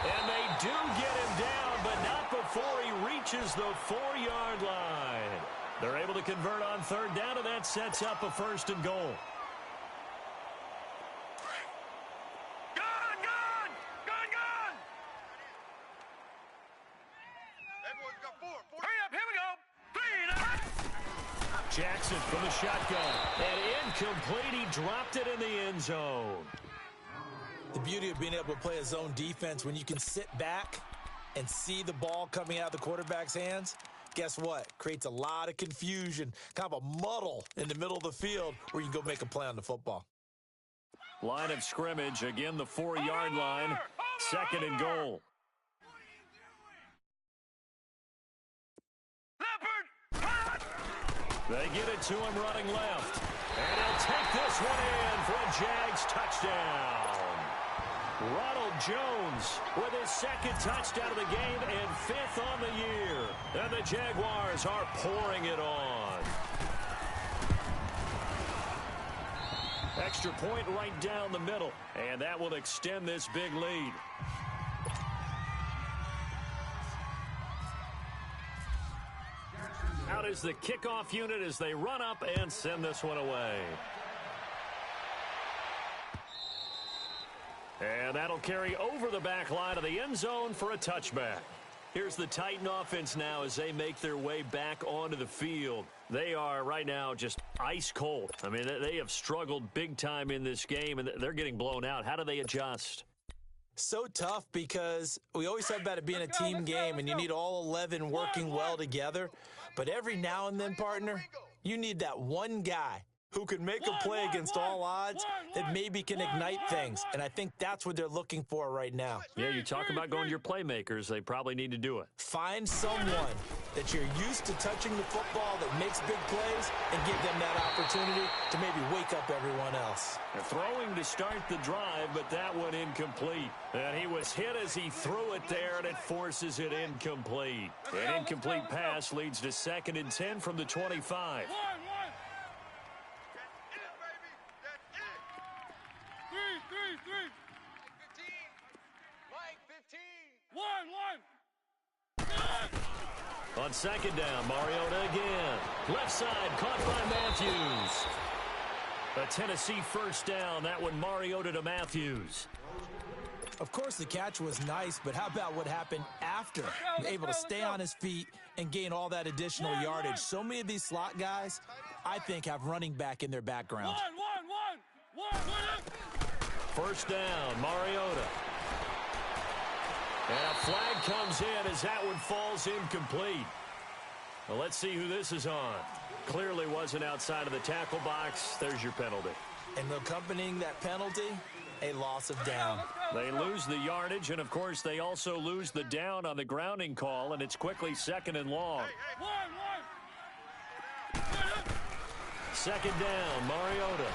Speaker 2: And they do get him down, but not before he reaches the 4-yard line. They're able to convert on third down, and that sets up a 1st and goal.
Speaker 3: Gun! Everyone's got 4. Hurry up, here we go. 3,
Speaker 2: Jackson from the shotgun. And incomplete. He dropped it in the end zone.
Speaker 4: The beauty of being able to play a zone defense when you can sit back and see the ball coming out of the quarterback's hands, guess what? Creates a lot of confusion, kind of a muddle in the middle of the field where you can go make a play on the football.
Speaker 2: Line of scrimmage, again the 4-yard line. 2nd and goal.
Speaker 3: Leopard!
Speaker 2: They get it to him running left. And he'll take this one in for a Jags touchdown. Ronald Jones with his 2nd touchdown of the game and 5th on the year. And the Jaguars are pouring it on. Extra point right down the middle. And that will extend this big lead. Out is the kickoff unit as they run up and send this one away. And that'll carry over the back line of the end zone for a touchback. Here's the Titan offense now as they make their way back onto the field. They are right now just ice cold. I mean, they have struggled big time in this game, and they're getting blown out. How do they adjust?
Speaker 4: So tough because we always talk about it being a team game and you need all 11 working well together. But every now and then, partner, you need that one guy who can make a play against all odds that maybe can ignite things. And I think that's what they're looking for right now.
Speaker 2: Yeah, you talk about going to your playmakers. They probably need to do it.
Speaker 4: Find someone that you're used to touching the football that makes big plays and give them that opportunity to maybe wake up everyone else.
Speaker 2: They're throwing to start the drive, but that one incomplete. And he was hit as he threw it there, and it forces it incomplete. An incomplete pass leads to 2nd and 10 from the 25. On 2nd down, Mariota again. Left side, caught by Matthews. A Tennessee 1st down. That one Mariota to Matthews.
Speaker 4: Of course, the catch was nice, but how about what happened after? Able to stay on his feet and gain all that additional yardage. So many of these slot guys, I think, have running back in their background.
Speaker 2: 1st down, Mariota. And a flag comes in as that one falls incomplete. Well, let's see who this is on. Clearly wasn't outside of the tackle box. There's your penalty.
Speaker 4: And accompanying that penalty, a loss of down.
Speaker 2: They lose the yardage, and, of course, they also lose the down on the grounding call, and it's quickly 2nd and long. 2nd down, Mariota.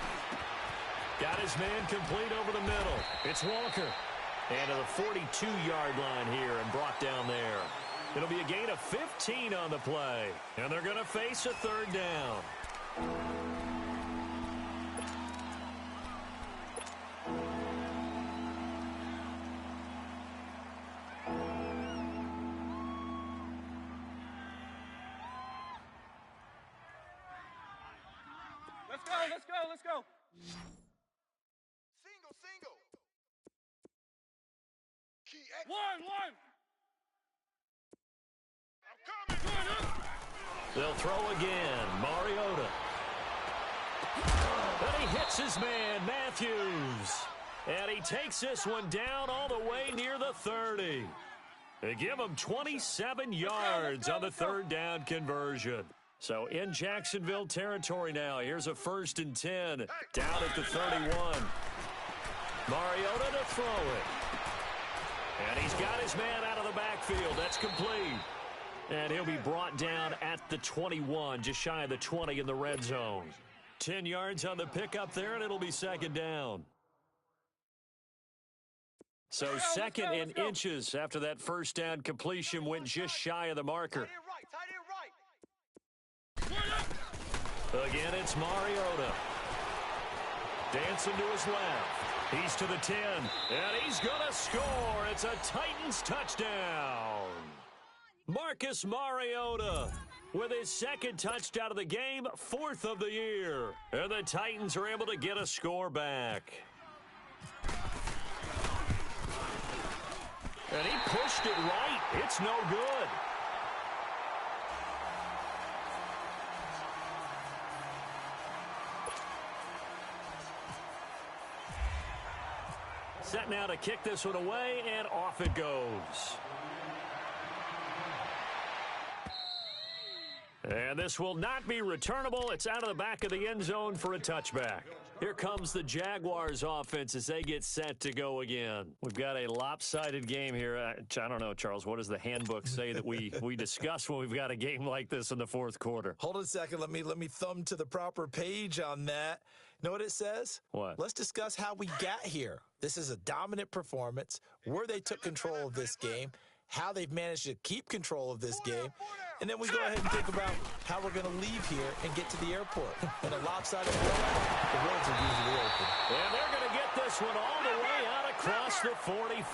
Speaker 2: Got his man complete over the middle. It's Walker. And to the 42-yard line here and brought down there. It'll be a gain of 15 on the play. And they're going to face a 3rd down.
Speaker 5: Let's go.
Speaker 3: Single. Key
Speaker 5: One.
Speaker 3: I'm coming.
Speaker 2: They'll throw again. Mariota. And he hits his man, Matthews. And he takes this one down all the way near the 30. They give him 27 yards on the third down conversion. So in Jacksonville territory now. Here's a 1st and 10 down at the 31. Mariota to throw it. And he's got his man out of the backfield. That's complete. And he'll be brought down at the 21, just shy of the 20 in the red zone. 10 yards on the pickup there, and it'll be 2nd down. So 2nd and inches after that 1st down completion went just shy of the marker. Again, it's Mariota. Dancing to his left. He's to the 10, and he's going to score. It's a Titans touchdown. Marcus Mariota with his 2nd touchdown of the game, 4th of the year. And the Titans are able to get a score back. And he pushed it right. It's no good. Set now to kick this one away, and off it goes. And this will not be returnable. It's out of the back of the end zone for a touchback. Here comes the Jaguars offense as they get set to go again. We've got a lopsided game here. I don't know, Charles, what does the handbook say that we discuss when we've got a game like this in the 4th quarter?
Speaker 4: Hold on a second. Let me thumb to the proper page on that. Know what it says?
Speaker 2: What?
Speaker 4: Let's discuss how we got here. This is a dominant performance, where they took control of this game, how they've managed to keep control of this game, and then we go ahead and think about how we're going to leave here and get to the airport. In a lopsided format, the roads are usually open.
Speaker 2: And they're going to get this one all the way out across the 45.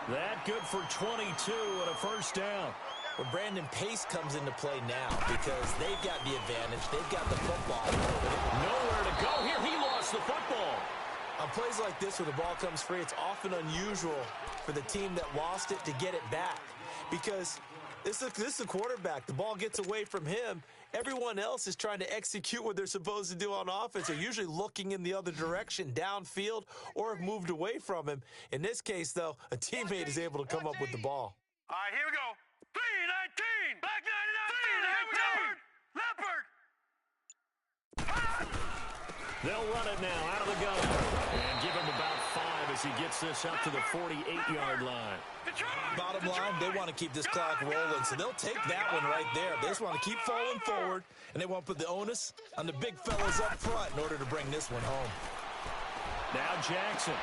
Speaker 2: That good for 22 and a 1st down.
Speaker 4: Well, Brandon, pace comes into play now because they've got the advantage. They've got the football.
Speaker 2: Nowhere to go here. He lost the football.
Speaker 4: On plays like this where the ball comes free, it's often unusual for the team that lost it to get it back because this is a quarterback. The ball gets away from him. Everyone else is trying to execute what they're supposed to do on offense. They're usually looking in the other direction, downfield, or have moved away from him. In this case, though, a teammate is able to come up with the ball.
Speaker 3: All right, here we go. 319. Black 99. Leopard.
Speaker 2: They'll run it now out of the gun and give him about 5 as he gets this up to the 48-yard line.
Speaker 4: Bottom line, they want to keep this clock rolling, so they'll take that one right there. They just want to keep falling forward, and they want to put the onus on the big fellas up front in order to bring this one home.
Speaker 2: Now Jackson.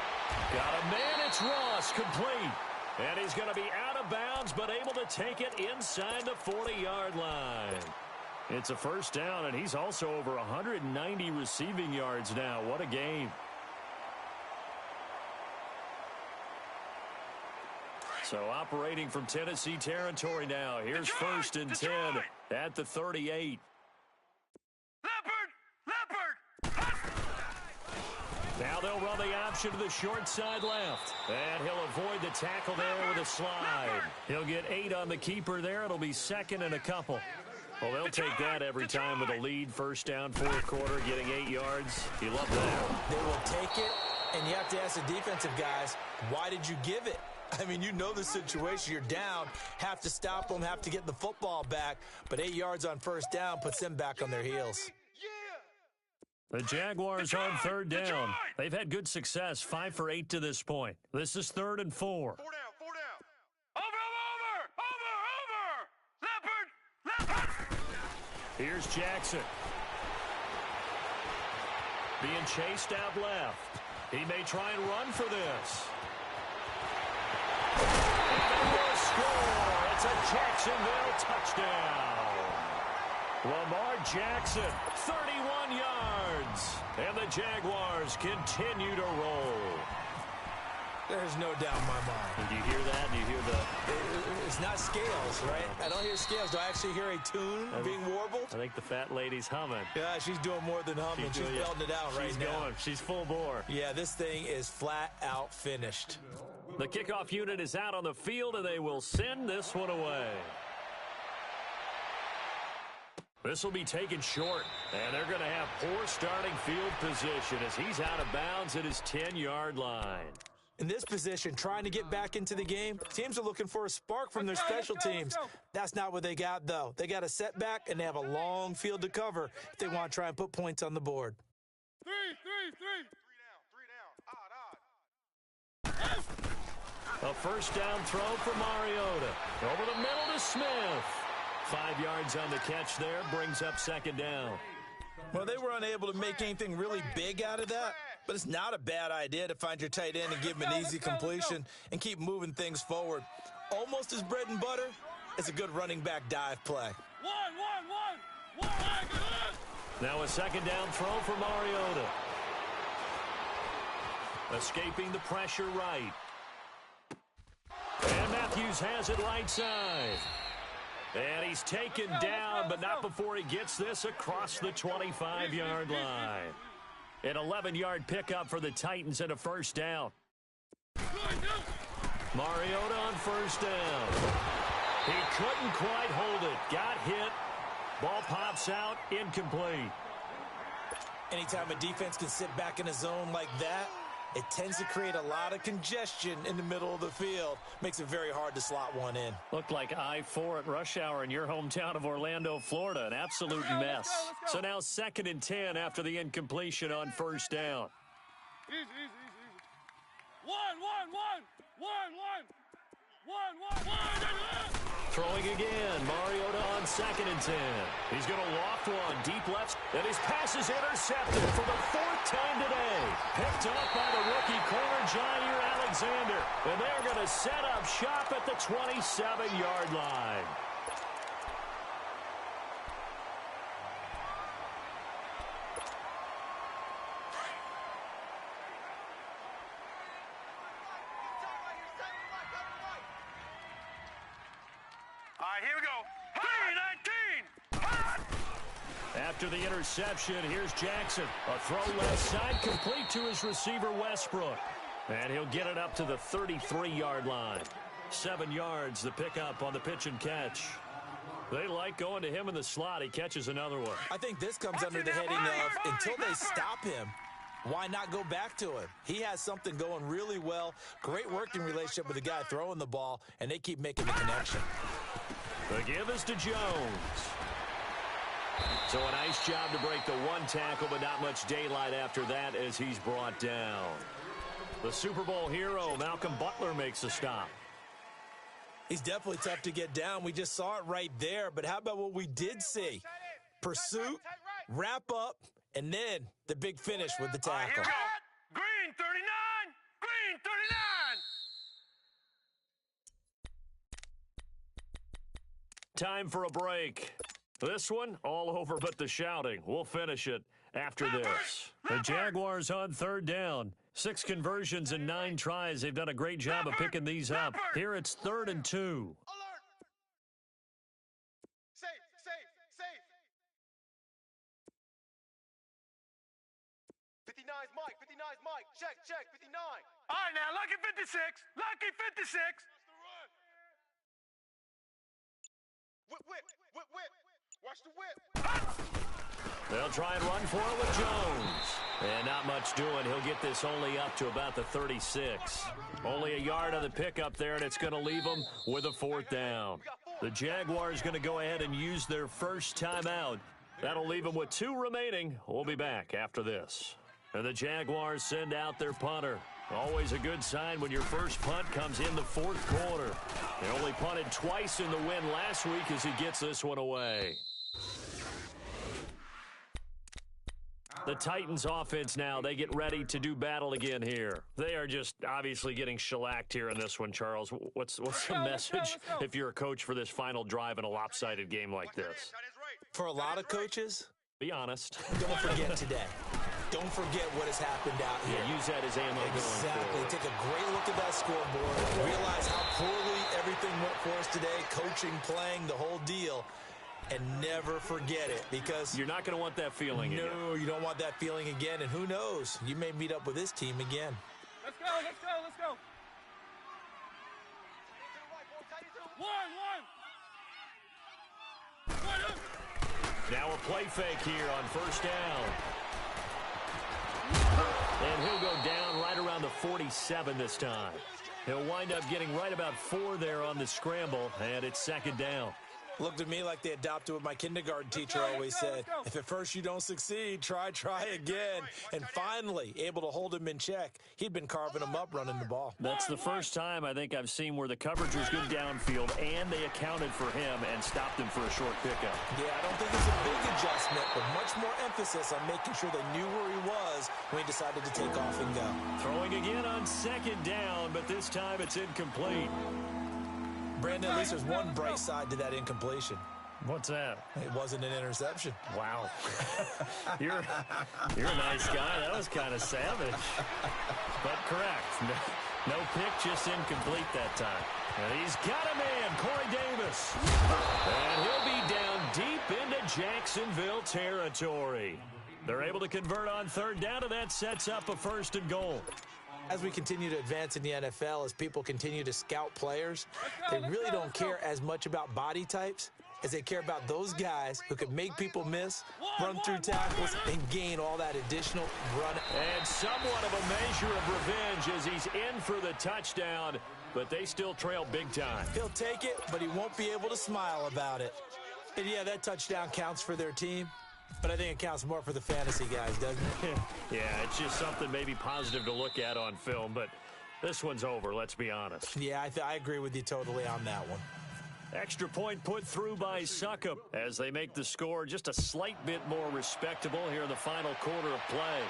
Speaker 2: Got a man. It's Ross, complete. And he's going to be out of bounds, but able to take it inside the 40-yard line. It's a 1st down, and he's also over 190 receiving yards now. What a game. So operating from Tennessee territory now. Here's 1st and 10 at the 38.
Speaker 3: Leopard.
Speaker 2: Now they'll run the option to the short side left. And he'll avoid the tackle there with a slide. He'll get 8 on the keeper there. It'll be 2nd and a couple. Well, they'll take that every time with a lead. 1st down, 4th quarter, getting 8 yards. You love that.
Speaker 4: They will take it, and you have to ask the defensive guys, why did you give it? I mean, you know the situation. You're down, have to stop them, have to get the football back. But 8 yards on 1st down puts them back on their heels.
Speaker 2: The Jaguars on 3rd down. They've had good success, 5 for 8 to this point. This is 3rd and 4.
Speaker 3: 4 down. Over. Leopard.
Speaker 2: Here's Jackson. Being chased out left. He may try and run for this. And they will score. It's a Jacksonville touchdown. Lamar Jackson, 31 yards. And the Jaguars continue to roll.
Speaker 4: There's no doubt in my mind.
Speaker 2: Do you hear that? Do you hear the...
Speaker 4: It's not scales, right? I don't hear scales. Do I actually hear a tune being warbled?
Speaker 2: I think the fat lady's humming.
Speaker 4: Yeah, she's doing more than humming. She's belting it out right now.
Speaker 2: She's going. She's full bore.
Speaker 4: Yeah, this thing is flat out finished.
Speaker 2: The kickoff unit is out on the field, and they will send this one away. This will be taken short, and they're going to have poor starting field position as he's out of bounds at his 10-yard line.
Speaker 4: In this position, trying to get back into the game, teams are looking for a spark from their special teams. That's not what they got, though. They got a setback, and they have a long field to cover if they want to try and put points on the board.
Speaker 5: Three down.
Speaker 2: A first down throw for Mariota. Over the middle to Smith. 5 yards on the catch there, brings up second down.
Speaker 4: Well, they were unable to make anything really big out of that, but it's not a bad idea to find your tight end and give him an easy completion and keep moving things forward. Almost as bread and butter as a good running back dive play.
Speaker 5: One.
Speaker 2: Now a second down throw for Mariota. Escaping the pressure right. And Matthews has it right side. And he's taken down, but not before he gets this across the 25-yard line. An 11-yard pickup for the Titans and a first down. Mariota on first down. He couldn't quite hold it. Got hit. Ball pops out, incomplete.
Speaker 4: Anytime a defense can sit back in a zone like that, it tends to create a lot of congestion in the middle of the field. Makes it very hard to slot one in.
Speaker 2: Looked like I-4 at rush hour in your hometown of Orlando, Florida. An absolute mess.
Speaker 5: Let's go.
Speaker 2: So now 2nd and 10 after the incompletion on first down.
Speaker 5: Easy. One.
Speaker 2: Throwing again. Mariota on 2nd and 10. He's going to loft one deep left. And his pass is intercepted for the 4th time today. Picked up by the rookie corner, Jair Alexander. And they're going to set up shop at the 27-yard line.
Speaker 3: All right, here we go. 3-19.
Speaker 2: After the interception, here's Jackson. A throw left side, complete to his receiver, Westbrook. And he'll get it up to the 33-yard line. 7 yards, the pickup on the pitch and catch. They like going to him in the slot. He catches another one.
Speaker 4: I think this comes under the heading of until they stop him, why not go back to him? He has something going really well. Great working relationship with the guy throwing the ball, and they keep making the connection.
Speaker 2: The give is to Jones. So a nice job to break the one tackle, but not much daylight after that as he's brought down. The Super Bowl hero, Malcolm Butler, makes a stop.
Speaker 4: He's definitely tough to get down. We just saw it right there, but how about what we did see? Pursuit, wrap up, and then the big finish with the tackle.
Speaker 3: Here we go. Green 39. Green 39.
Speaker 2: Time for a break. This one, all over but the shouting. We'll finish it after this. The Jaguars on 3rd down. 6 conversions and 9 tries. They've done a great job of picking these up. Here it's 3rd and 2.
Speaker 5: Alert. Safe. 59's Mike. Check. 59.
Speaker 3: All right, now, lucky 56. Lucky 56.
Speaker 5: Whip. Watch the whip.
Speaker 2: They'll try and run for it with Jones. And not much doing. He'll get this only up to about the 36. Only a yard on the pickup there, and it's going to leave them with a 4th down. The Jaguars going to go ahead and use their first timeout. That'll leave them with 2 remaining. We'll be back after this. And the Jaguars send out their punter. Always a good sign when your first punt comes in the 4th quarter. They only punted twice in the win last week as he gets this one away. The Titans offense now, they get ready to do battle again here. They are just obviously getting shellacked here in this one, Charles. What's the message if you're a coach for this final drive in a lopsided game like this?
Speaker 4: For a lot of coaches,
Speaker 2: Be honest.
Speaker 4: don't forget today. Don't forget what has happened out here.
Speaker 2: Yeah, use that as ammo going
Speaker 4: Exactly.
Speaker 2: forward.
Speaker 4: Take a great look at that scoreboard. Realize how poorly everything went for us today. Coaching, playing, the whole deal. And never forget it, because
Speaker 2: You're not going to want that feeling again.
Speaker 4: no, you don't want that feeling again. And who knows? You may meet up with this team again.
Speaker 5: Let's go. One.
Speaker 2: Now a play fake here on first down. And he'll go down right around the 47 this time. He'll wind up getting right about 4 there on the scramble, and it's second down.
Speaker 4: Looked at me like they adopted what my kindergarten teacher always said. If at first you don't succeed, try again. And finally, able to hold him in check. He'd been carving him up running the ball.
Speaker 2: That's the first time I think I've seen where the coverage was good downfield, and they accounted for him and stopped him for a short pickup.
Speaker 4: Yeah, I don't think it's a big adjustment, but much more emphasis on making sure they knew where he was when he decided to take off and go.
Speaker 2: Throwing again on second down, but this time it's incomplete.
Speaker 4: Brandon, at least there's one bright side to that incompletion.
Speaker 2: What's that?
Speaker 4: It wasn't an interception.
Speaker 2: Wow. You're a nice guy. That was kind of savage. But correct. No pick, just incomplete that time. And he's got a man, Corey Davis. And he'll be down deep into Jacksonville territory. They're able to convert on third down, and that sets up a 1st and goal.
Speaker 4: As we continue to advance in the NFL, as people continue to scout players, they really don't care as much about body types as they care about those guys who can make people miss, run through tackles, and gain all that additional run.
Speaker 2: And somewhat of a measure of revenge as he's in for the touchdown, but they still trail big time.
Speaker 4: He'll take it, but he won't be able to smile about it. And yeah, that touchdown counts for their team. But I think it counts more for the fantasy guys, doesn't it?
Speaker 2: Yeah, it's just something maybe positive to look at on film, but this one's over, let's be honest.
Speaker 4: Yeah, I agree with you totally on that one.
Speaker 2: Extra point put through by Succop as they make the score just a slight bit more respectable here in the final quarter of play.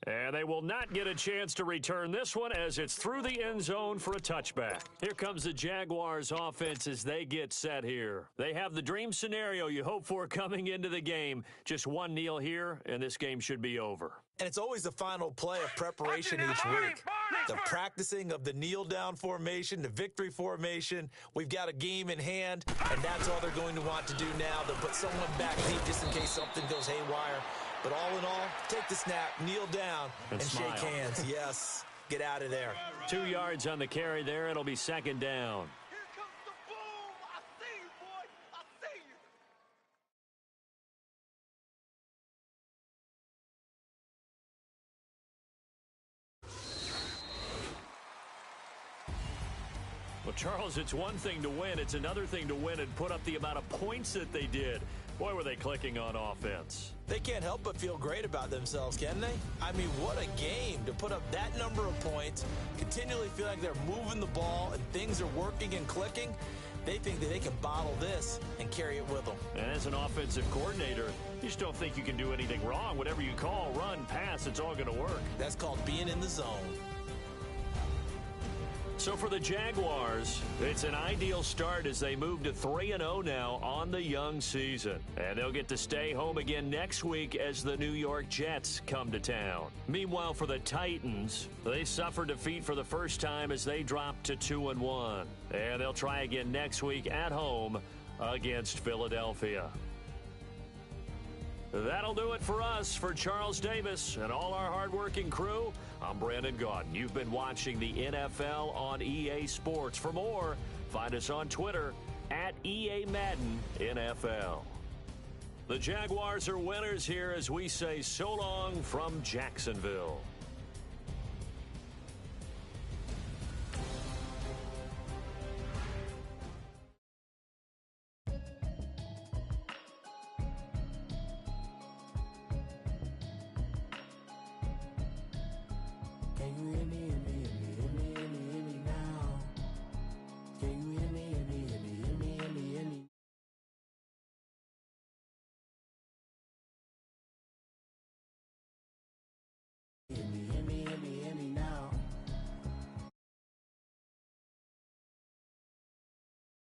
Speaker 2: And they will not get a chance to return this one as it's through the end zone for a touchback. Here comes the Jaguars offense as they get set here. They have the dream scenario you hope for coming into the game. Just one kneel here, and this game should be over.
Speaker 4: And it's always the final play of preparation each week. The practicing of the kneel-down formation, the victory formation. We've got a game in hand, and that's all they're going to want to do now. They'll put someone back deep just in case something goes haywire. But all in all, take the snap, kneel down, and shake hands. Yes, get out of there.
Speaker 2: 2 yards on the carry there. It'll be second down.
Speaker 5: Here comes the boom. I see you, boy. I see you.
Speaker 2: Well, Charles, it's one thing to win. It's another thing to win and put up the amount of points that they did. Boy, were they clicking on offense.
Speaker 4: They can't help but feel great about themselves, can they? I mean, what a game to put up that number of points, continually feel like they're moving the ball and things are working and clicking. They think that they can bottle this and carry it with them.
Speaker 2: And as an offensive coordinator, you just don't think you can do anything wrong. Whatever you call, run, pass, it's all going to work.
Speaker 4: That's called being in the zone.
Speaker 2: So for the Jaguars, it's an ideal start as they move to 3-0 now on the young season. And they'll get to stay home again next week as the New York Jets come to town. Meanwhile, for the Titans, they suffered defeat for the first time as they dropped to 2-1. And they'll try again next week at home against Philadelphia. That'll do it for us. For Charles Davis and all our hardworking crew, I'm Brandon Gaudin. You've been watching the NFL on EA Sports. For more, find us on Twitter at EA Madden NFL. The Jaguars are winners here as we say so long from Jacksonville.
Speaker 1: Can you hear me?